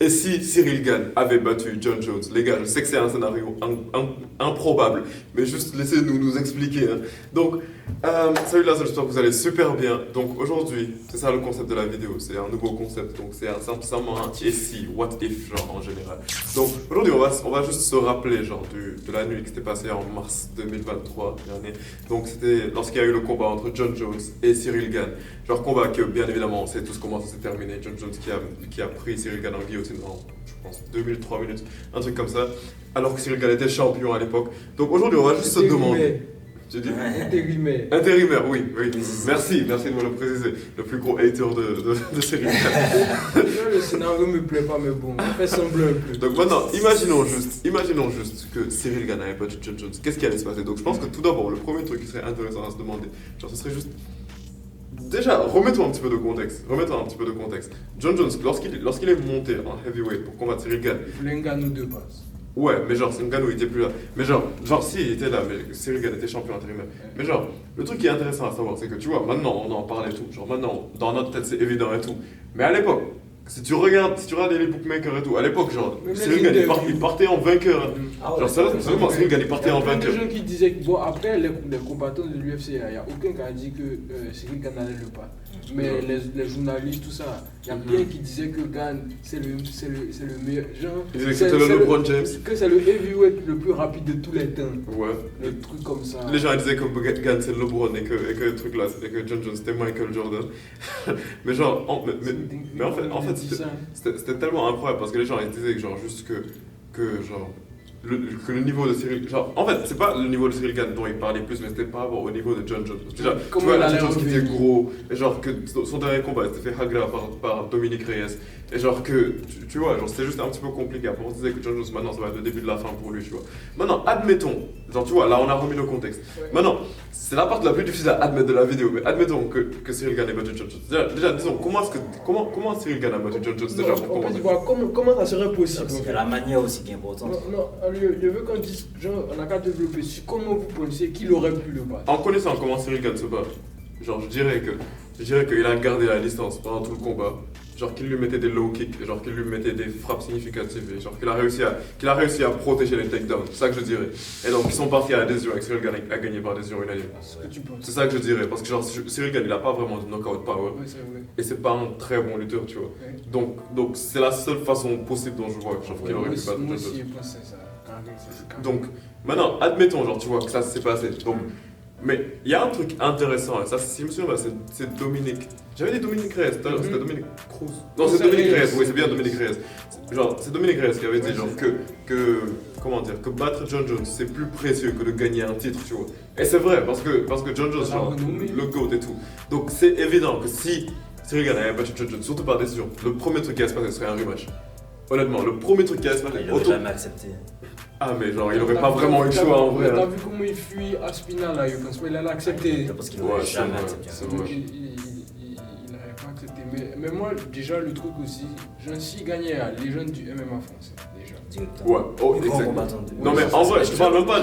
Et si Cyril Gane avait battu John Jones? Les gars, je sais que c'est un scénario improbable, mais juste laissez-nous nous expliquer, hein. Donc, salut là, j'espère que vous allez super bien. Donc aujourd'hui, c'est ça le concept de la vidéo, c'est un nouveau concept, donc c'est simplement un et si, what if, genre en général. Donc aujourd'hui, on va juste se rappeler genre de la nuit qui s'était passée en mars 2023 dernier. Donc c'était lorsqu'il y a eu le combat entre John Jones et Cyril Gane. Genre combat que bien évidemment on sait tous comment ça s'est terminé. John Jones qui a pris Cyril Gane en guillotine en, je pense, 2 minutes, 3 minutes, un truc comme ça. Alors que Cyril Gane était champion à l'époque. Donc aujourd'hui on va juste se demander. Tu dis Intérimaire. Intérimaire, oui. Merci de me le préciser. Le plus gros hater de Cyril Gane. Le scénario me plaît pas, mais bon, on fait semblant un peu. Donc maintenant, imaginons juste que Cyril Gane avait battu John Jones. Qu'est-ce qui allait se passer? Donc je pense que tout d'abord, le premier truc qui serait intéressant à se demander, genre ce serait juste. Déjà, remets-toi un petit peu de contexte. John Jones, lorsqu'il est monté en heavyweight pour combattre Cyril Gane. Il voulait un Ngannou de base. Ouais, mais genre, c'est Ngannou, il était plus là. Mais genre si, il était là, mais Cyril Gane était champion intérimaire. Mais genre, le truc qui est intéressant à savoir, c'est que tu vois, maintenant, on en parle et tout. Genre, maintenant, dans notre tête, c'est évident et tout. Mais à l'époque, si tu regardes les bookmakers et tout, à l'époque, genre, Cyril Gane, il partait en vainqueur. Genre, sérieusement, Cyril Gane, il partait en vainqueur. Il y a des gens qui disaient que, bon, après, les combattants de l'UFC, il n'y a aucun qui a dit que Cyril Gane allait le battre. Mais les journalistes, tout ça, il y a bien qui disaient que Gane, c'est le meilleur. Genre, ils disaient que c'était le LeBron James. Que c'est le heavyweight le plus rapide de tous les temps. Ouais. Le truc comme ça. Les gens disaient que Gane c'est LeBron et que le truc là, c'était que John Jones c'était Michael Jordan. Mais genre, en fait c'était tellement incroyable parce que les gens ils disaient que genre juste que genre. Que le niveau de Cyril. Genre, en fait, c'est pas le niveau de Cyril Gane dont il parlait plus, mais c'était par rapport au niveau de John Jones. Déjà, tu vois, John Jones qui était gros, et genre que son dernier combat il s'était fait hagra par Dominique Reyes. Et genre que, tu vois, genre c'était juste un petit peu compliqué. Après, on se disait que John Jones, maintenant, ça va être le début de la fin pour lui, tu vois. Maintenant, admettons, genre, tu vois, là, on a remis le contexte. Ouais. Maintenant, c'est la partie la plus difficile à admettre de la vidéo, mais admettons que Cyril Gane ait battu John Jones. Déjà disons, comment Cyril Gane a battu John Jones déjà pour commencer? Comment ça serait possible? Il y a la manière aussi qui est importante. Non, je veux qu'on dise, genre, on n'a qu'à développer. Comment vous pensez qu'il aurait pu le battre? En connaissant comment Cyril Gane se bat, genre, je dirais qu'il a gardé la distance pendant tout le combat. Genre qu'il lui mettait des low kicks, genre qu'il lui mettait des frappes significatives, et genre qu'il a réussi à protéger les takedowns, c'est ça que je dirais. Et donc ils sont partis à la décision et Cyril Gane a gagné par décision unanime. C'est ça que je dirais, parce que genre Cyril Gane il a pas vraiment de knockout power, et c'est pas un très bon lutteur, tu vois. Donc c'est la seule façon possible dont je vois qu'il aurait pu battre John Jones. Donc maintenant, admettons genre tu vois que ça s'est passé. Donc, mais il y a un truc intéressant, et ça, si je me souviens, c'est Dominique. J'avais dit Dominique Reyes, c'était Dominique Cruz. Non, c'est Dominique Reyes, oui, c'est bien Dominique Reyes. Genre, c'est Dominique Reyes qui avait dit genre que battre John Jones, c'est plus précieux que de gagner un titre, tu vois. Et c'est vrai, parce que John Jones, genre, le GOAT et tout. Donc c'est évident que si Cyril Gane avait battu John Jones, surtout par décision, le premier truc qui allait se passer serait un rematch. Honnêtement, le premier truc qui allait se passer. Il n'aurait jamais accepté. Ah mais genre il aurait pas vraiment eu le choix en vrai. T'as vu comment il fuit Aspinal là, je pense qu'il allait accepter. Je pense qu'il n'aurait jamais accepté. Il n'aurait pas accepté. Mais moi déjà le truc aussi, j'en suis gagné à légende du MMA français déjà. Ouais, oh exactement. Non mais en vrai je te parle même pas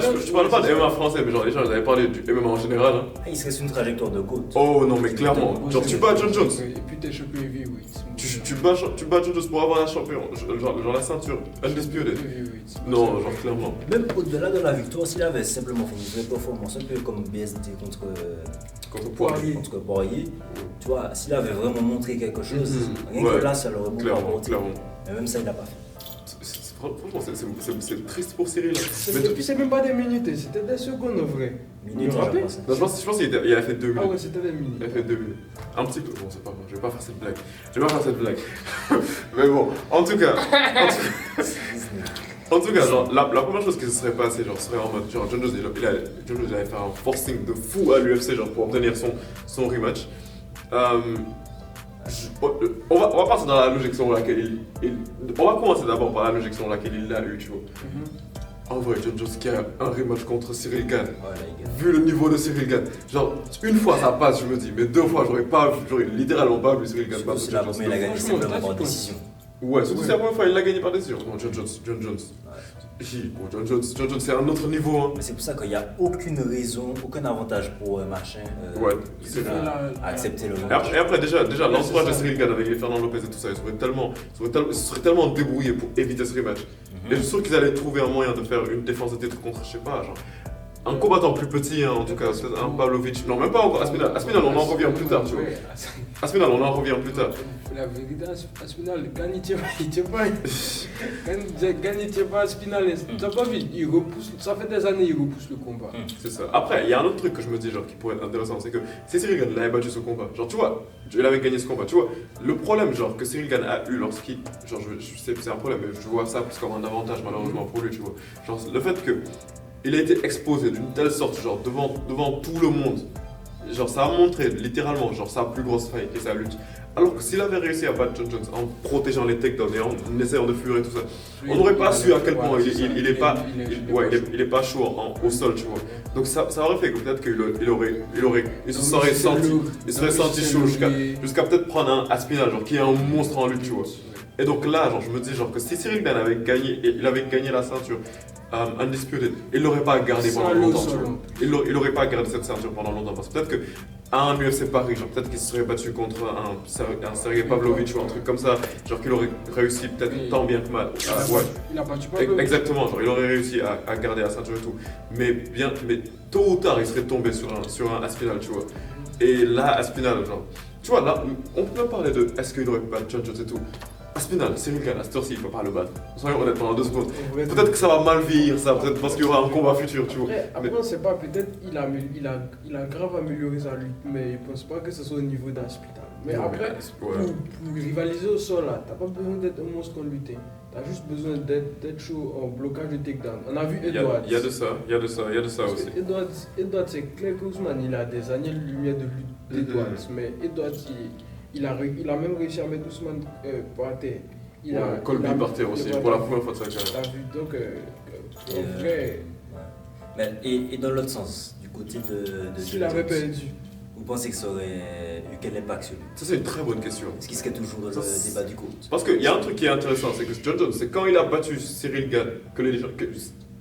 de MMA français, mais genre les gens ils avaient parlé du MMA en général. Hein. Il serait sur une trajectoire de GOAT. Oh non mais clairement, genre tu bats John Jones. Et puis t'es champion heavyweight. Tu bats John Jones pour avoir la champion, genre la ceinture, undisputed. Non, genre clairement. Même au-delà de la victoire, s'il avait simplement fait une vraie performance, un peu comme BSD contre Poirier, tu vois, s'il avait vraiment montré quelque chose, rien que là ça l'aurait beaucoup apporté. Mais même ça il l'a pas fait. Franchement, c'est triste pour Cyril. C'est même pas des minutes, c'était des secondes en vrai. Minutes, je pense qu'il a fait 2 minutes. Ah ouais, c'était des minutes. Il a fait 2 minutes. Un petit peu, bon, c'est pas grave, je vais pas faire cette blague. Mais bon, en tout cas, genre, la première chose qui se serait passée, genre, serait en mode, genre, John Jones, il allait faire un forcing de fou à l'UFC, genre, pour obtenir son rematch. On va partir dans la logique selon laquelle on va commencer d'abord par la logique selon laquelle il l'a eu, tu vois. En vrai, John Jones qui a un rematch contre Cyril Gane, vu le niveau de Cyril Gane, genre une fois ça passe, je me dis, mais 2 fois j'aurais littéralement pas vu Cyril Gane battre John Jones. Il a gagné simplement par décision. Ouais, surtout c'est la première fois il l'a gagné par décision. Non, John Jones. John Jones, c'est un autre niveau. Hein. Mais c'est pour ça qu'il n'y a aucune raison, aucun avantage pour machin à accepter le nom. Et après, déjà l'entourage de Cyril Gane avec les Fernand Lopez et tout ça, ils seraient tellement débrouillés pour éviter ce rematch. Et je suis sûr qu'ils allaient trouver un moyen de faire une défense de titre contre, je sais pas, genre. Un combattant plus petit, hein, en tout cas, un Pavlovich. Non, même pas encore. Aspinal, on en revient plus tard, tu vois. Aspinal, on en revient plus tard. La vérité, Aspinal, Gane, il tient pas Aspinal. T'as pas vu, il repousse, ça fait des années qu'il repousse le combat. C'est ça. Après, il y a un autre truc que je me dis, genre, qui pourrait être intéressant, c'est que si Cyril Gane avait battu ce combat, genre, tu vois, il avait gagné ce combat, tu vois, le problème, genre, que Cyril Gane a eu lorsqu'il. Genre, je sais que c'est un problème, mais je vois ça plus comme un avantage, malheureusement, pour lui, tu vois. Genre, le fait que. Il a été exposé d'une telle sorte, genre devant tout le monde. Genre ça a montré littéralement genre sa plus grosse faille et sa lutte. Alors que s'il avait réussi à battre John Jones en protégeant les takedowns et en essayant de fuir et tout ça, on n'aurait pas su à quel point il est pas chaud au sol, tu vois. Donc ça aurait fait que peut-être il se serait senti chaud jusqu'à peut-être prendre un Aspinal, genre qui est un monstre en lutte, tu vois. Et donc là, genre je me dis genre que si Cyril Gane avait gagné la ceinture Undisputed, il l'aurait pas gardé pendant longtemps. Il aurait pas gardé cette ceinture pendant longtemps parce que peut-être qu'à un UFC Paris, genre peut-être qu'il se serait battu contre un Sergei Pavlovich ou un truc comme ça, genre qu'il aurait réussi peut-être tant bien que mal. Il a battu Pavlovich. Exactement, genre il aurait réussi à garder la ceinture et tout. Mais tôt ou tard, il serait tombé sur un Aspinal, tu vois. Et là, Aspinal, genre, tu vois, là, on peut parler de est-ce qu'il aurait pu battre John Jones et tout. Aspinal, Cyril Gane, à cette heure-ci, il ne peut pas le battre. Soyons honnêtes pendant 2 secondes. Peut-être que ça va mal vieillir, ça, peut-être parce qu'il y aura un combat futur, tu vois. Après on ne sait pas, peut-être il a grave amélioré sa lutte, mais je ne pense pas que ce soit au niveau d'Aspinal. Mais après, pour rivaliser au sol, là, tu n'as pas besoin d'être un monstre en lutte. Tu as juste besoin d'être chaud en blocage de takedown. On a vu Edwards. Il y a de ça aussi. Edwards, c'est clair que Ousmane, il a des années-lumière de lutte d'Edwards, mais Edwards, il a même réussi à mettre Ousmane par terre. Colby par terre aussi, pour la première fois de sa carrière. T'as vu, donc, en vrai. Mais, et dans l'autre sens, du côté de s'il avait perdu, vous pensez que ça aurait eu quel impact sur lui? Ça, c'est une très bonne question. Est-ce qu'il serait toujours dans le débat du coup? Parce qu'il y a un truc qui est intéressant, c'est que John Jones, c'est quand il a battu Cyril Gane, que les gens.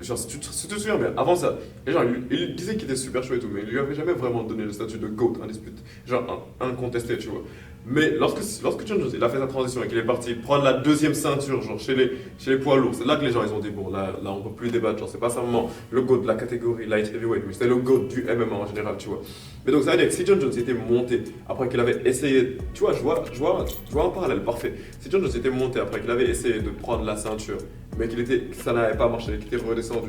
Genre, si tu te souviens bien, avant ça, les gens, il disait qu'il était super chaud et tout, mais il lui avait jamais vraiment donné le statut de GOAT, genre incontesté, tu vois. Mais lorsque John Jones il a fait sa transition et qu'il est parti prendre la deuxième ceinture, genre chez les poids lourds, c'est là que les gens ils ont dit bon là on peut plus débattre, genre c'est pas seulement le GOAT de la catégorie light heavyweight, mais c'était le GOAT du MMA en général, tu vois. Mais donc ça veut dire que si John Jones était monté après qu'il avait essayé, tu vois, je vois un parallèle parfait. Si John Jones était monté après qu'il avait essayé de prendre la ceinture, mais ça n'avait pas marché, qu'il était redescendu,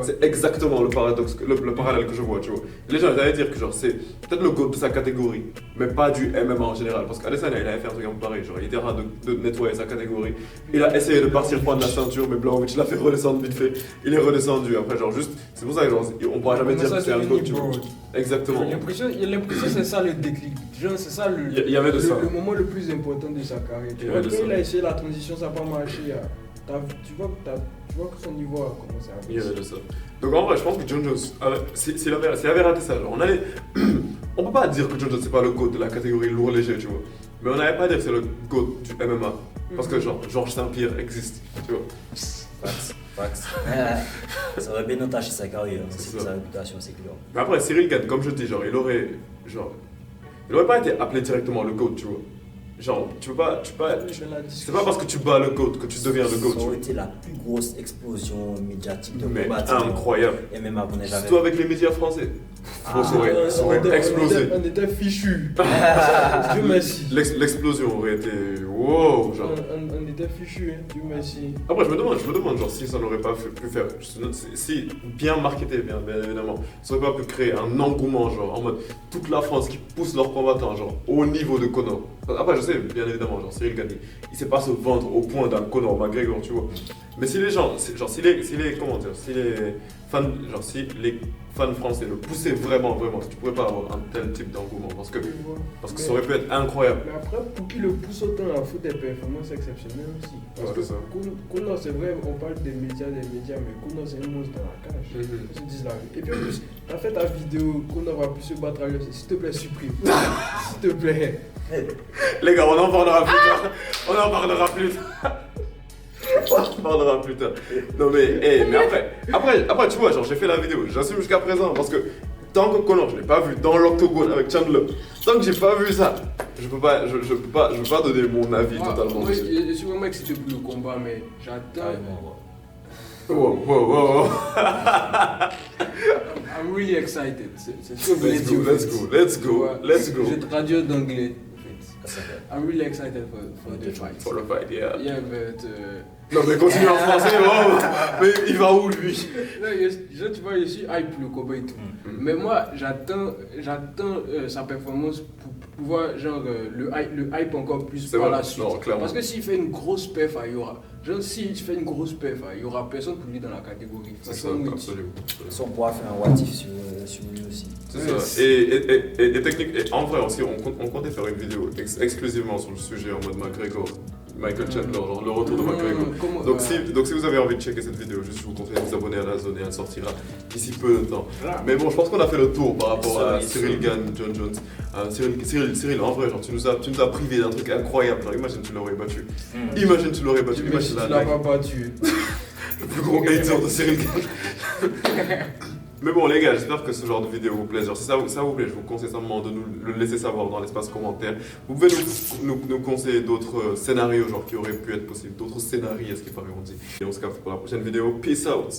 c'est exactement le paradoxe, le parallèle que je vois, tu vois. Les gens ils allaient dire que genre c'est peut-être le GOAT de sa catégorie, mais pas du MMA en général, parce qu'Adesanya il avait fait un truc un peu pareil, genre il était en train de nettoyer sa catégorie, il a essayé de partir prendre la ceinture, mais Blachowicz l'a fait redescendre vite fait, il est redescendu, après genre juste, c'est pour ça que genre, on pourra jamais dire que c'est un GOAT, tu vois. Exactement. J'ai l'impression que c'est ça le déclic, genre c'est ça le moment le plus important de sa carrière. Quand il a essayé la transition, ça n'a pas marché, tu vois que son niveau a commencé à baisser. Il y avait de ça. Donc en vrai, je pense que John Jones, s'il avait raté ça, genre, on peut pas dire que John Jones c'est pas le GOAT de la catégorie lourd léger, tu vois. Mais on n'avait pas dire que c'est le GOAT du MMA. Parce que genre, Georges Saint-Pierre existe, tu vois. Fax. Ça aurait bien entaché sa carrière, sa réputation, c'est clair. Mais après, Cyril Gane, comme je dis, genre, il aurait pas été appelé directement le GOAT, tu vois. Genre, c'est pas parce que tu bats le GOAT que tu deviens le GOAT. Ça aurait été la plus grosse explosion médiatique de combat. Incroyable. Et même avant, surtout avec les médias français. Ça aurait explosé. On était fichus. Dieu merci. L'explosion aurait été wow. Genre. On était fichus, Dieu merci. Après, je me demande genre, si ça n'aurait pas pu faire. Si bien marketé, bien évidemment, ça n'aurait pas pu créer un engouement, genre en mode toute la France qui pousse leurs combattants, genre au niveau de Conor. Après, je sais, bien évidemment, genre Cyril Gane, il sait pas se vendre au point d'un Conor McGregor, tu vois. Mais si les gens, si les fans fans français, le pousser vraiment, tu pourrais pas avoir un tel type d'engouement parce que ça aurait pu être incroyable. Mais après, pour qu'il le pousse autant à foutre des performances exceptionnelles aussi. Parce que Koundor, c'est vrai, on parle des médias, mais Koundor, c'est un monstre dans la cage. Ils se disent la vie. Et puis en plus, t'as fait ta vidéo, Koundor va plus se battre à l'UFC. S'il te plaît, supprime. S'il te plaît. Les gars, on en parlera plus tard. On en parlera plus tard. Non mais après tu vois, genre j'ai fait la vidéo, j'assume jusqu'à présent parce que tant que Conor je l'ai pas vu dans l'octogone avec Chandler, tant que j'ai pas vu ça, je peux pas donner mon avis totalement. Moi, je suis vraiment excité pour le combat, mais j'attends. Wow. I'm really excited. C'est ce que vous voulez dire. Let's go. Je traduis d'anglais. I'm really excited for the fight. For the fight, yeah. Yeah, but. Non mais continue en français, mais il va où lui? Non, tu vois, je suis hype pour le combat et tout. Mais moi, j'attends sa performance pour pouvoir, genre, le hype encore plus par la suite. Non, parce que s'il fait une grosse perf, il y aura. Genre, s'il fait une grosse perf, il y aura personne pour lui dans la catégorie. C'est ça, absolument. On pourra faire un what if sur lui aussi. C'est ça. Et technique, et en vrai aussi, on comptait faire une vidéo exclusivement sur le sujet en mode McGregor. Michael Chandler, genre le retour de McGregor. Donc si vous avez envie de checker cette vidéo, juste je vous conseille de vous abonner à la zone et elle sortira d'ici peu de temps. Mais bon, je pense qu'on a fait le tour par rapport à Cyril Gane, John Jones. Cyril, en vrai, genre tu nous as privé d'un truc incroyable. Genre imagine tu l'aurais battu. Imagine tu l'aurais battu. Imagine tu l'as pas battu. Le plus gros hater de Cyril Gane. Mais bon les gars, j'espère que ce genre de vidéo vous plaît. Genre, si ça vous plaît, je vous conseille simplement de nous le laisser savoir dans l'espace commentaire. Vous pouvez nous conseiller d'autres scénarios genre qui auraient pu être possibles, d'autres scénarios, est-ce qu'il paraît on dit. Et on se capte pour la prochaine vidéo. Peace out.